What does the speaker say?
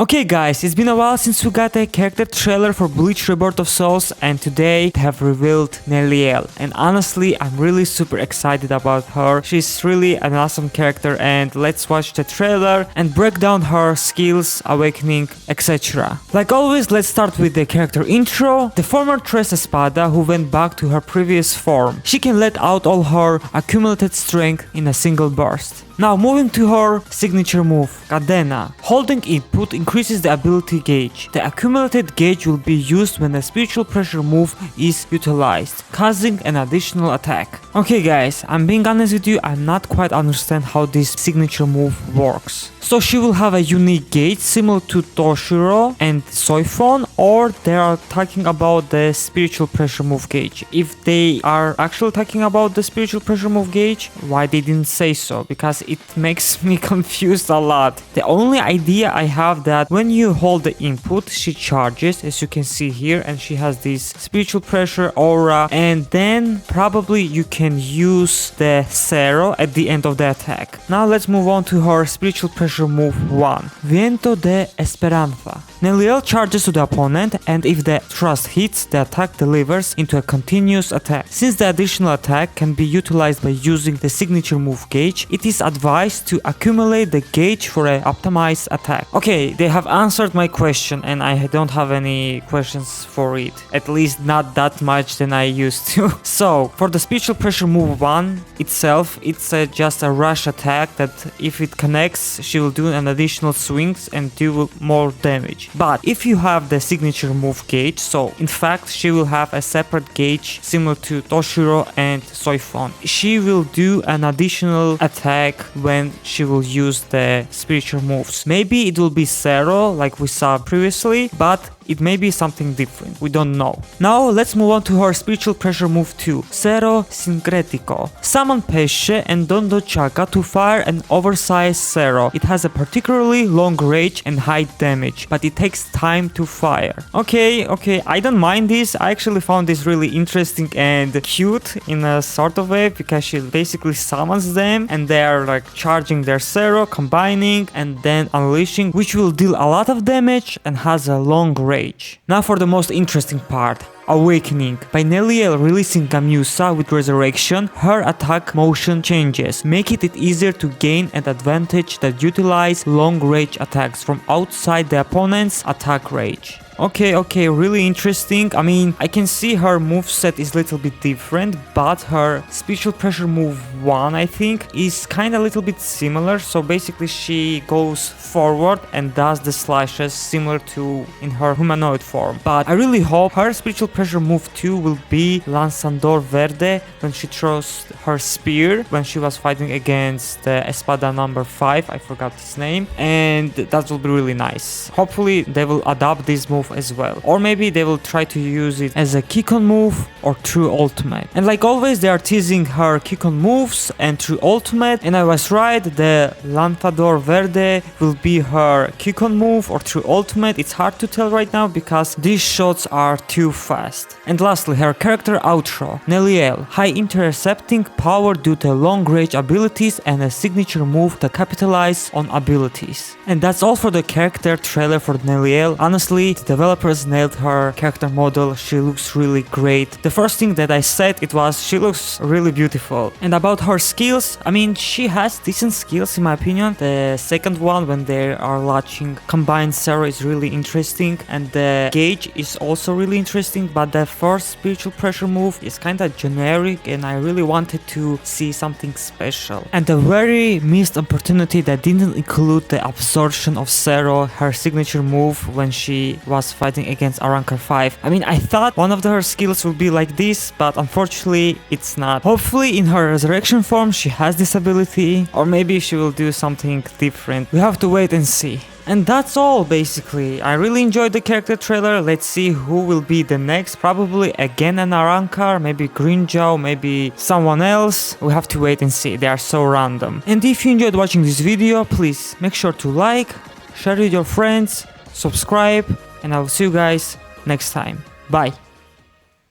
Okay guys, it's been a while since we got a character trailer for Bleach Rebirth of Souls, and today they have revealed Nelliel, and honestly I'm really super excited about her. She's really an awesome character, and let's watch the trailer and break down her skills, awakening, etc. Like always, let's start with the character intro. The former Tres Espada who went back to her previous form. She can let out all her accumulated strength in a single burst. Now moving to her signature move, Cadena. Holding input increases the ability gauge. The accumulated gauge will be used when a spiritual pressure move is utilized, causing an additional attack. Okay guys, I'm being honest with you, I'm not quite understand how this signature move works. So she will have a unique gauge similar to Toshiro and Soifon, or they are talking about the spiritual pressure move gauge. If they are actually talking about the spiritual pressure move gauge, why they didn't say so? Because it makes me confused a lot. The only idea I have that when you hold the input, she charges, as you can see here, and she has this spiritual pressure aura, and then probably you can use the Zero at the end of the attack. Now let's move on to her spiritual pressure move 1, Viento de Esperanza. Nelliel charges to the opponent, and if the thrust hits, the attack delivers into a continuous attack. Since the additional attack can be utilized by using the signature move gauge, it is advised to accumulate the gauge for an optimized attack. Okay, they have answered my question, and I don't have any questions for it. At least not that much than I used to. So, for the spiritual pressure move 1 itself, it's just a rush attack that if it connects, she will do an additional swings and do more damage. But if you have the signature move gauge, so in fact she will have a separate gauge similar to Toshiro and Soifon. She will do an additional attack when she will use the spiritual moves. Maybe it will be Zero like we saw previously, but it may be something different, we don't know. Now let's move on to her spiritual pressure move 2, Zero Sincretico. Summon Pesce and Dondo Chaka to fire an oversized Zero. It has a particularly long range and high damage, but it takes time to fire. Okay, I don't mind this. I actually found this really interesting and cute in a sort of way, because she basically summons them and they are like charging their Zero, combining and then unleashing, which will deal a lot of damage and has a long range. Now for the most interesting part, Awakening. By Nelliel releasing Gamusa with Resurrection, her attack motion changes, making it easier to gain an advantage that utilize long range attacks from outside the opponent's attack range. Okay, really interesting. I mean, I can see her moveset is a little bit different, but her spiritual pressure move 1, I think, is kind of a little bit similar. So basically she goes forward and does the slashes similar to in her humanoid form. But I really hope her spiritual pressure move 2 will be Lanzador Verde when she throws her spear when she was fighting against the Espada Number 5, I forgot his name, and that will be really nice. Hopefully they will adopt this move as well, or maybe they will try to use it as a Kinon move or true ultimate. And like always, they are teasing her Kinon moves and true ultimate, and I was right, the Lanzador Verde will be her Kinon move or true ultimate. It's hard to tell right now because these shots are too fast. And lastly, her character outro, Nelliel, high intercepting power due to long range abilities and a signature move to capitalize on abilities. And that's all for the character trailer for Nelliel. Honestly, the developers nailed her character model. She looks really great. The first thing that I said it was she looks really beautiful. And about her skills, I mean, she has decent skills in my opinion. The second one, when they are launching combined Zero, is really interesting, and the gauge is also really interesting, but the first spiritual pressure move is kind of generic and I really wanted to see something special. And a very missed opportunity that didn't include the absorption of Zero, her signature move when she was fighting against Arrancar 5. I mean, I thought one of her skills would be like this, but unfortunately it's not. Hopefully in her resurrection form she has this ability, or maybe she will do something different. We have to wait and see. And that's all basically. I really enjoyed the character trailer. Let's see who will be the next. Probably again an Arrancar, maybe Grinjao, maybe someone else. We have to wait and see. They are so random. And if you enjoyed watching this video, please make sure to like, share with your friends, subscribe, and I will see you guys next time. Bye.